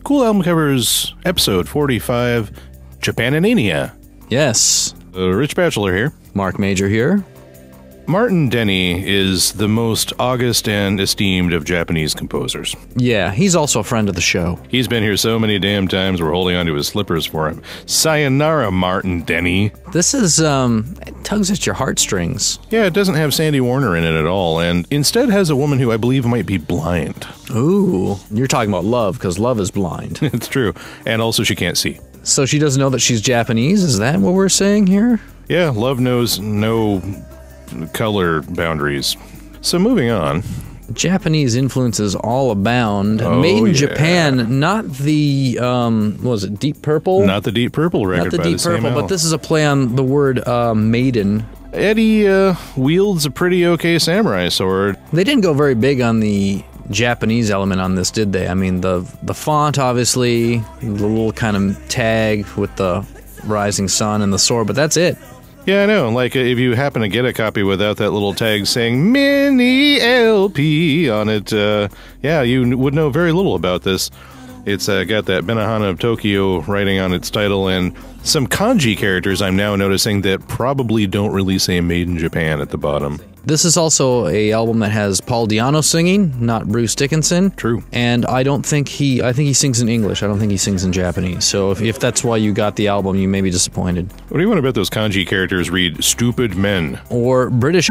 Cool Album Covers, episode 45, Japan-anania. Yes. Rich Bachelor here. Mark Major here. Martin Denny is the most august and esteemed of Japanese composers. Yeah, he's also a friend of the show. He's been here so many damn times we're holding onto his slippers for him. Sayonora, Martin Denny. This is, it tugs at your heartstrings. Yeah, it doesn't have Sandy Warner in it at all, and instead has a woman who I believe might be blind. Ooh, you're talking about Love, because Love is blind. It's true. And also she can't see. So she doesn't know that she's Japanese? Is that what we're saying here? Yeah, Love knows no color boundaries. So moving on. Japanese influences all abound. Maiden Japan, not the, what was it, Deep Purple? Not the Deep Purple record. Not the Deep Purple, but this is a play on the word Maiden. Eddie wields a pretty okay samurai sword. They didn't go very big on the Japanese element on this, did they? I mean, the font, obviously, the little kind of tag with the rising sun and the sword, but that's it. Yeah, I know. Like, if you happen to get a copy without that little tag saying Mini LP on it, yeah, you would know very little about this. It's got that Benihana of Tokyo writing on its title and some kanji characters I'm now noticing that probably don't really say Made in Japan at the bottom. This is also a album that has Paul Di'Anno singing, not Bruce Dickinson. True. And I think he sings in English. I don't think he sings in Japanese. So if that's why you got the album, you may be disappointed. What do you want to bet those kanji characters read stupid men? Or British.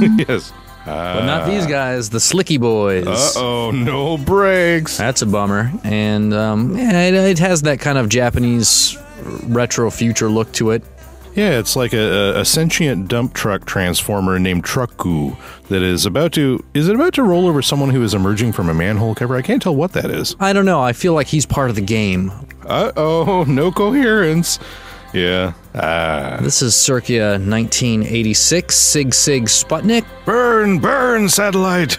Yes. But not these guys, the Slickee boys. Uh-oh, no breaks. That's a bummer. And yeah, it has that kind of Japanese retro future look to it. Yeah, it's like a sentient dump truck transformer named Truck-Goo that is about to... Is it about to roll over someone who is emerging from a manhole cover? I can't tell what that is. I don't know. I feel like he's part of the game. Uh-oh, no coherence. Yeah. This is circa 1986, Sigue Sputnik. Burn, burn, satellite!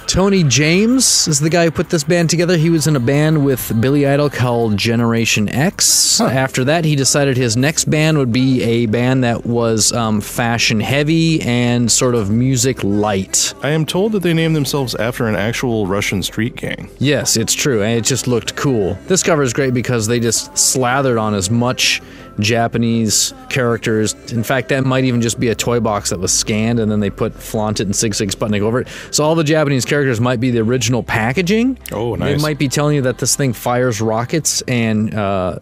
Tony James is the guy who put this band together. He was in a band with Billy Idol called Generation X. Huh. After that, he decided his next band would be a band that was fashion heavy and sort of music light. I am told that they named themselves after an actual Russian street gang. Yes, it's true, and it just looked cool. This cover is great because they just slathered on as much Japanese characters. In fact, that might even just be a toy box that was scanned and then they put Flaunt and Sigue Sputnik over it. So all the Japanese characters might be the original packaging. Oh, nice. They might be telling you that this thing fires rockets and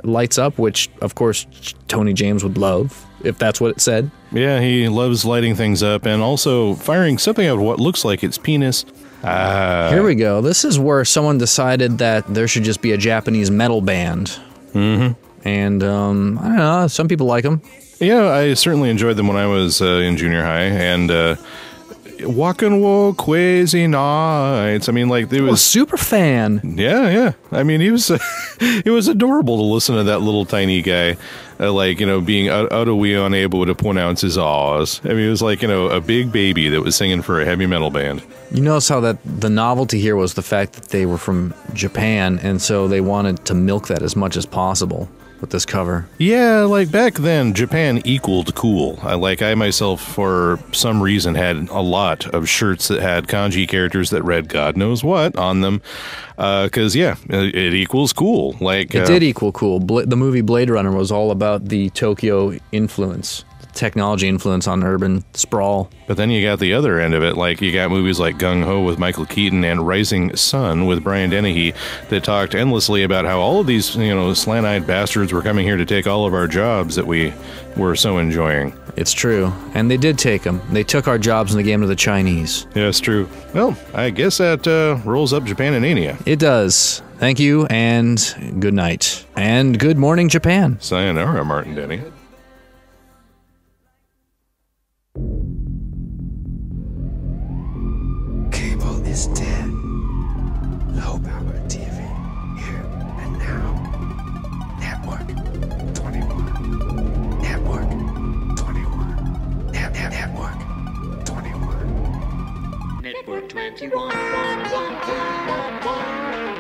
lights up, which, of course, Tony James would love, if that's what it said. Yeah, he loves lighting things up and also firing something out of what looks like its penis. Here we go. This is where someone decided that there should just be a Japanese metal band. Mm-hmm. And, I don't know, some people like them. Yeah, I certainly enjoyed them when I was in junior high, and Walkin' Wo Crazy Nights. I mean, like, it was... super fan. Yeah. I mean, he was... it was adorable to listen to that little tiny guy, like, you know, being utterly unable to pronounce his R's. I mean, it was like, you know, a big baby that was singing for a heavy metal band. You notice how that the novelty here was the fact that they were from Japan, and so they wanted to milk that as much as possible with this cover. Yeah, like back then, Japan equaled cool. I myself, for some reason, had a lot of shirts that had kanji characters that read God knows what on them. Because, yeah, it equals cool. Like it did equal cool. The movie Blade Runner was all about the Tokyo influence. Technology influence on urban sprawl. But then you got the other end of it, like you got movies like Gung-Ho with Michael Keaton and Rising Sun with Brian Denny that talked endlessly about how all of these, you know, slant-eyed bastards were coming here to take all of our jobs that we were so enjoying. It's true. And they did take them. They took our jobs and they gave them to the Chinese. Yeah, it's true. Well, I guess that rolls up Japan-anania. It does. Thank you, and good night. And good morning, Japan. Sayonara, Martin Denny. Cable is dead. Low power TV, here and now. Network 21. Network 21. Network 21. Network 21.